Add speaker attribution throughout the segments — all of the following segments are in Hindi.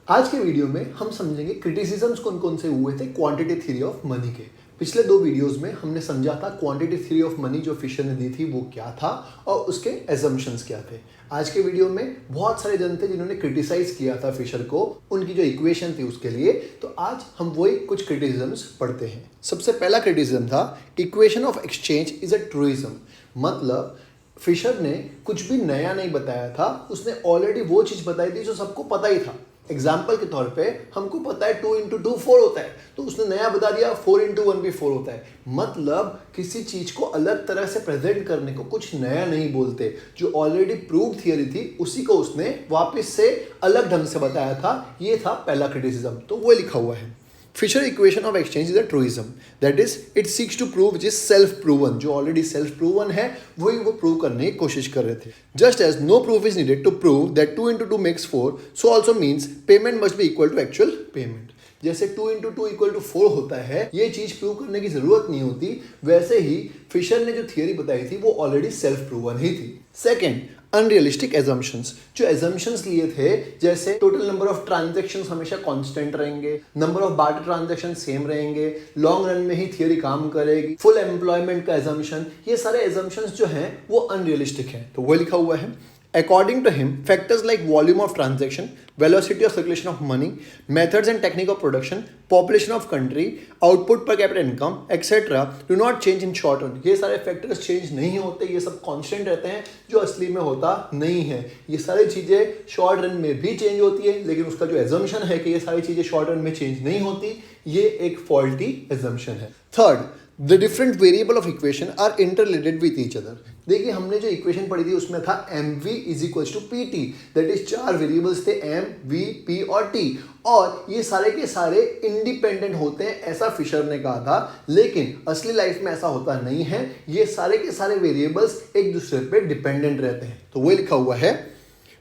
Speaker 1: आज के वीडियो में हम समझेंगे क्रिटिसिज्म्स कौन कौन से हुए थे क्वांटिटी थ्योरी ऑफ मनी के। पिछले दो वीडियोस में हमने समझा था क्वांटिटी थ्योरी ऑफ मनी जो फिशर ने दी थी वो क्या था और उसके एजम्पशंस क्या थे। आज के वीडियो में बहुत सारे जन थे जिन्होंने क्रिटिसाइज किया था फिशर को, उनकी जो इक्वेशन थी उसके लिए। तो आज हम वही कुछ क्रिटिसिज्म्स पढ़ते हैं। सबसे पहला क्रिटिसिज्म था equation of exchange is a truism. मतलब फिशर ने कुछ भी नया नहीं बताया था, उसने ऑलरेडी वो चीज़ बताई थी जो सबको पता ही था। एग्जाम्पल के तौर पे हमको पता है 2 × 2 4 होता है, तो उसने नया बता दिया 4 × 1 भी 4 होता है। मतलब किसी चीज को अलग तरह से प्रेजेंट करने को कुछ नया नहीं बोलते। जो ऑलरेडी प्रूव थियरी थी उसी को उसने वापस से अलग ढंग से बताया था। ये था पहला क्रिटिसिज्म, तो वो लिखा हुआ है Fisher equation of exchange is a truism, that is it seeks to prove which is self proven. जो ऑलरेडी सेल्फ प्रूवन है वही वो प्रूव करने की कोशिश कर रहे थे। Just as no proof is needed to prove that 2 × 2 makes 4, so also means payment must be equal to actual payment. जैसे 2 × 2 = 4 होता है, ये चीज प्रूव करने की जरूरत नहीं होती, वैसे ही फिशर ने जो थियरी बताई थी वो ऑलरेडी सेल्फ प्रूवन ही थी। Second, unrealistic assumptions. जो एजम्पशंस लिए थे जैसे टोटल नंबर ऑफ ट्रांजैक्शंस हमेशा कांस्टेंट रहेंगे, number of barter transaction same रहेंगे, लॉन्ग रन में ही थियरी काम करेगी, फुल एम्प्लॉयमेंट का एजम्पशन, ये सारे एजम्पशंस जो हैं वो अनरियलिस्टिक हैं। तो वो लिखा हुआ है According to him, factors like volume of transaction, velocity of circulation of money, methods and technique of production, population of country, output per capita income, etc. do not change in short run. ये सारे फैक्टर्स चेंज नहीं होते, ये सब कांस्टेंट रहते हैं, जो असली में होता नहीं है। ये सारी चीज़ें शॉर्ट रन में भी चेंज होती है, लेकिन उसका जो एजम्पशन है कि ये सारी चीज़ें शॉर्ट रन में चेंज नहीं होती, ये एक फॉल्टी एजम्पशन है। Third, the different variable of equation are interrelated with each other. देखिए हमने जो इक्वेशन पढ़ी थी उसमें था mv = pt, that is 4 variables थे m, v, p और t, और ये सारे के सारे इंडिपेंडेंट होते हैं ऐसा फिशर ने कहा था। लेकिन असली लाइफ में ऐसा होता नहीं है, ये सारे के सारे वेरिएबल्स एक दूसरे पे डिपेंडेंट रहते हैं। तो वो लिखा हुआ है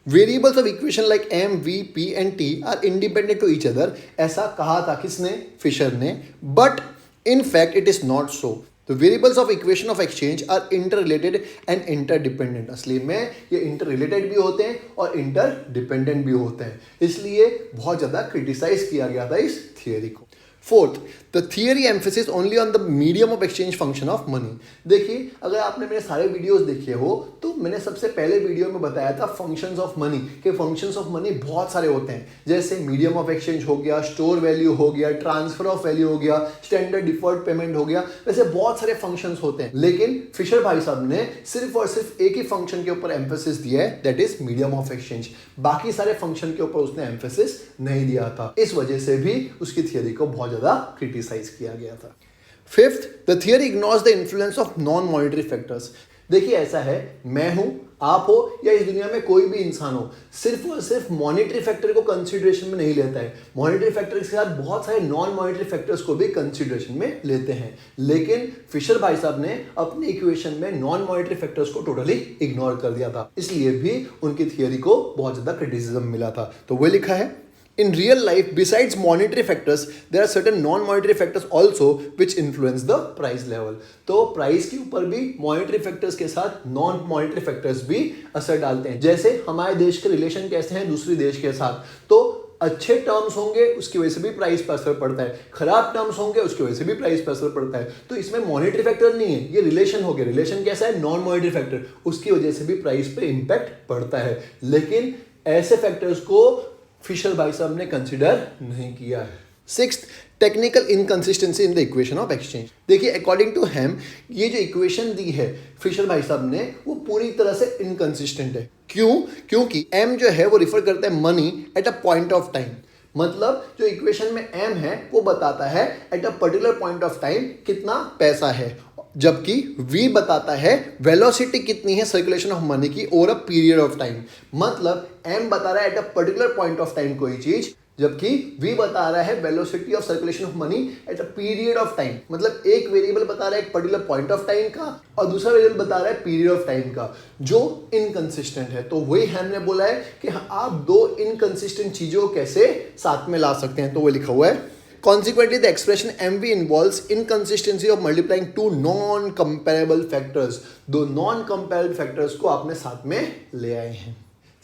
Speaker 1: variables of equation like m, v, p and t are independent to each other. ऐसा कहा था किसने? फिशर ने। But in fact it is not so. The variables of equation of exchange are interrelated and interdependent. असली में ये interrelated भी होते हैं और interdependent भी होते हैं, इसलिए बहुत ज़्यादा क्रिटिसाइज किया गया था इस थियरी को। Fourth, the theory emphasis only on the medium of exchange function of money. देखिए अगर आपने मेरे सारे वीडियोस देखे हो तो मैंने सबसे पहले वीडियो में बताया था फंक्शंस ऑफ मनी के फंक्शंस ऑफ मनी बहुत सारे होते हैं, जैसे मीडियम ऑफ एक्सचेंज हो गया, स्टोर वैल्यू हो गया, ट्रांसफर ऑफ वैल्यू हो गया, स्टैंडर्ड डिफर्ड पेमेंट हो गया। वैसे बहुत सारे फंक्शंस होते हैं, लेकिन फिशर भाई साहब ने सिर्फ और सिर्फ एक ही फंक्शन के ऊपर एम्फेसिस दिया है, that is medium of exchange. बाकी सारे फंक्शन के ऊपर उसने एम्फेसिस नहीं दिया था, इस वजह से भी उसकी थियरी को बहुत ज्यादा क्रिटिसाइज किया गया था। Fifth, the theory ignores the influence of non monetary factors. देखिए ऐसा है, मैं हूं, आप हो या इस दुनिया में कोई भी इंसान हो, सिर्फ और सिर्फ मॉनेटरी फैक्टर को कंसीडरेशन में नहीं लेता है। मॉनेटरी फैक्टर के साथ बहुत सारे नॉन मॉनेटरी फैक्टर्स को भी कंसीडरेशन में लेते हैं, लेकिन फिशर भाई साहब ने अपनी इक्वेशन में नॉन मॉनेटरी फैक्टर्स को टोटली इग्नोर कर दिया था, इसलिए भी उनकी थियरी को बहुत ज्यादा क्रिटिसिज्म मिला था। तो वो लिखा है In real life, besides monetary factors, there are certain non-monetary factors also which influence the price level. तो प्राइस के ऊपर भी monetary factors के साथ non-monetary factors भी असर डालते हैं। जैसे हमारे देश के रिलेशन कैसे हैं दूसरे देश के साथ, तो अच्छे टर्म्स होंगे उसकी वजह से भी प्राइस पर असर पड़ता है, खराब टर्म्स होंगे उसकी वजह से भी प्राइस पर असर पड़ता है। तो इसमें मॉनेटरी फैक्टर नहीं है, ये रिलेशन हो गया। रिलेशन कैसा है? नॉन मॉनेटरी फैक्टर, उसकी वजह से भी प्राइस पे इंपैक्ट पड़ता है, लेकिन ऐसे फैक्टर्स को फिशर भाई साहब ने कंसिडर नहीं किया है। Sixth, technical inconsistency in the equation of exchange. देखिए अकॉर्डिंग टू हिम ये जो इक्वेशन दी है फिशर भाई साहब ने वो पूरी तरह से इनकंसिस्टेंट है। क्यों? क्योंकि m जो है वो रिफर करता है money at a point of time. मतलब जो इक्वेशन में m है वो बताता है at a particular point of time कितना पैसा है, जबकि v बताता है वेलोसिटी कितनी है सर्कुलेशन ऑफ मनी की over a period of time. मतलब m बता रहा है at a particular point of time कोई चीज, जबकि v बता रहा है velocity of circulation of money at a period of time. मतलब एक वेरिएबल बता रहा है एक पर्टिकुलर पॉइंट ऑफ टाइम का और दूसरा वेरिएबल बता रहा है पीरियड ऑफ टाइम का, जो इनकंसिस्टेंट है। तो वही हमने बोला है कि आप दो इनकंसिस्टेंट चीजों कैसे साथ में ला सकते हैं, तो वो लिखा हुआ है Consequently, the expression MV involves inconsistency of multiplying two non-comparable factors. दो non-comparable factors को आपने साथ में ले आए हैं।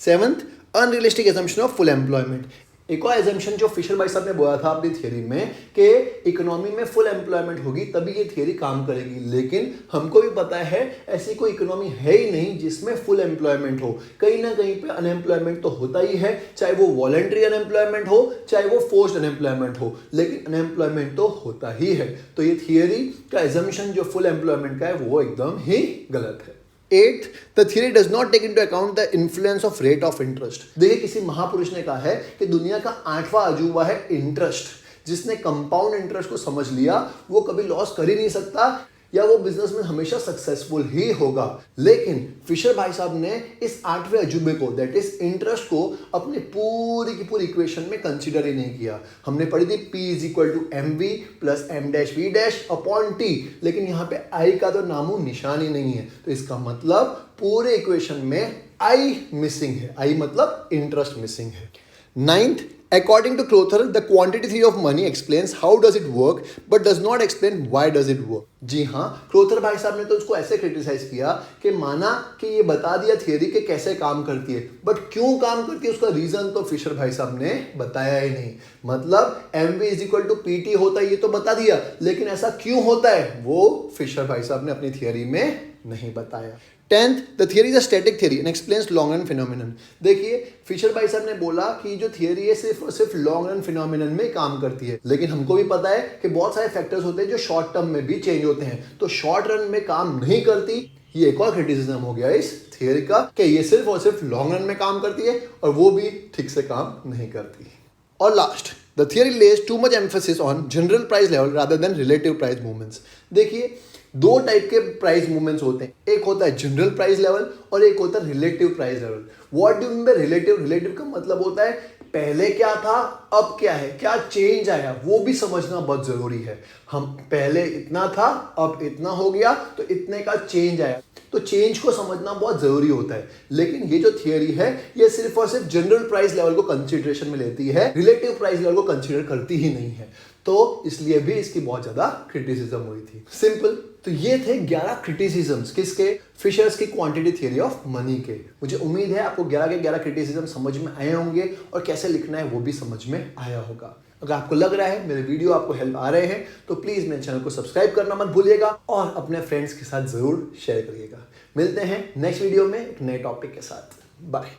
Speaker 1: Seventh, unrealistic assumption of full employment. एक और एजम्पशन जो फिशर भाई साहब ने बोला था अपनी थियरी में कि इकोनॉमी में फुल एम्प्लॉयमेंट होगी तभी ये थियरी काम करेगी, लेकिन हमको भी पता है ऐसी कोई इकोनॉमी है ही नहीं जिसमें फुल एम्प्लॉयमेंट हो। कहीं ना कहीं पे अनएम्प्लॉयमेंट तो होता ही है, चाहे वो वॉलंटरी अनएम्प्लॉयमेंट हो चाहे वो फोर्स्ड अनएम्प्लॉयमेंट हो, लेकिन अनएम्प्लॉयमेंट तो होता ही है। तो ये थियरी का एजम्पशन जो फुल एम्प्लॉयमेंट का है वो एकदम ही गलत है। 8th, the theory does not take into account the influence of rate of interest। देखिए किसी महापुरुष ने कहा है कि दुनिया का 8वां अजूबा है इंटरेस्ट। जिसने कंपाउंड इंटरेस्ट को समझ लिया वो कभी लॉस कर ही नहीं सकता या वो बिजनेस में हमेशा सक्सेसफुल ही होगा। लेकिन फिशर भाई साहब ने इस 8वें अजूबे को दैट इज इंटरेस्ट को अपने पूरी की पूरी इक्वेशन में कंसीडर ही नहीं किया। हमने पढ़ी थी P = mv + m-v' t, लेकिन यहाँ पे I का तो नामो निशान ही नहीं है, तो इसका मतलब पूरे इक्वेशन में I मिसिंग है। I मतलब इंटरेस्ट मिसिंग है। 9th, according to Crowther, the quantity theory of money explains how does it work but does not explain why does it work। जी हाँ, क्रोथर भाई साहब ने तो उसको ऐसे क्रिटिसाइज किया कि माना कि ये बता दिया थियरी कि कैसे काम करती है, बट क्यों काम करती है उसका रीजन तो फिशर भाई साहब ने बताया ही नहीं। मतलब mv = pt होता है ये तो बता दिया, लेकिन ऐसा क्यों होता है वो फिशर भाई साहब ने अपनी थियरी में नहीं बताया। 10th, the theory is a static theory and explains long run phenomenon। देखिए फिशर भाई साहब ने बोला कि जो थियरी है सिर्फ लॉन्ग रन फिनोमिनन में काम करती है, लेकिन हमको भी पता है कि बहुत सारे फैक्टर्स होते हैं जो शॉर्ट टर्म में भी चेंज होते हैं, तो शॉर्ट रन में काम नहीं करती। ये एक और क्रिटिसिज्म हो गया इस थियरी का कि ये सिर्फ और सिर्फ लॉन्ग रन में काम करती है और वो भी ठीक से काम नहीं करती। और last, the theory lays too much emphasis on general price level rather than relative price movements। देखिए दो टाइप के प्राइस मूवमेंट्स होते हैं, एक होता है जनरल प्राइस लेवल और एक होता है relative price level. What do mean by relative? Relative का मतलब होता है पहले क्या था अब क्या है, क्या चेंज आया, वो भी समझना बहुत जरूरी है। हम पहले इतना था अब इतना हो गया तो इतने का चेंज आया, तो चेंज को समझना बहुत जरूरी होता है। लेकिन ये जो थियरी है ये सिर्फ और सिर्फ जनरल प्राइस लेवल को कंसीडरेशन में लेती है, रिलेटिव प्राइस लेवल को कंसीडर करती ही नहीं है, तो इसलिए भी इसकी बहुत ज्यादा क्रिटिसिज्म हुई थी। सिंपल। तो ये थे 11 क्रिटिसिज्म्स किसके? फिशर्स की क्वांटिटी थ्योरी ऑफ मनी के। मुझे उम्मीद है आपको 11 के 11 क्रिटिसिज्म समझ में आए होंगे और कैसे लिखना है वो भी समझ में आया होगा। अगर आपको लग रहा है मेरे वीडियो आपको हेल्प आ रहे हैं तो प्लीज मेरे चैनल को सब्सक्राइब करना मत भूलिएगा और अपने फ्रेंड्स के साथ जरूर शेयर करिएगा। मिलते हैं नेक्स्ट वीडियो में एक नए टॉपिक के साथ। बाय।